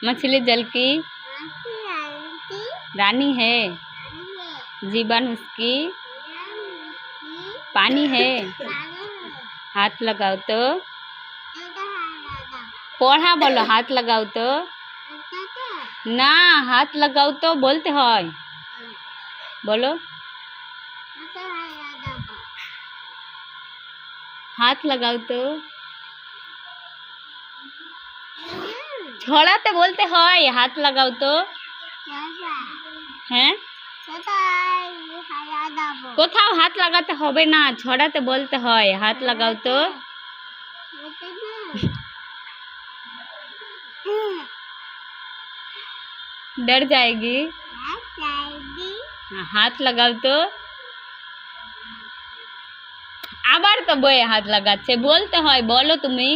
मछली जल की रानी है, जीवन उसकी पानी है। हाथ लगाओ तो पढ़ा बोलो, हाथ लगाओ तो ना, हाथ लगाओ तो बोलते हैं, बोलो हाथ लगाओ तो। ছড়াতে बोलते হয়, हाथ लगाओ तो हैं। কোথাও হাত লাগাতে হবে না, ছড়াতে বলতে হয়, হাত লাগাও তো। डर जाएगी, हाथ लगाओ तो। আবার তো বয়ে হাত লাগাচ্ছে, বলতে হয়, বলো তুমি।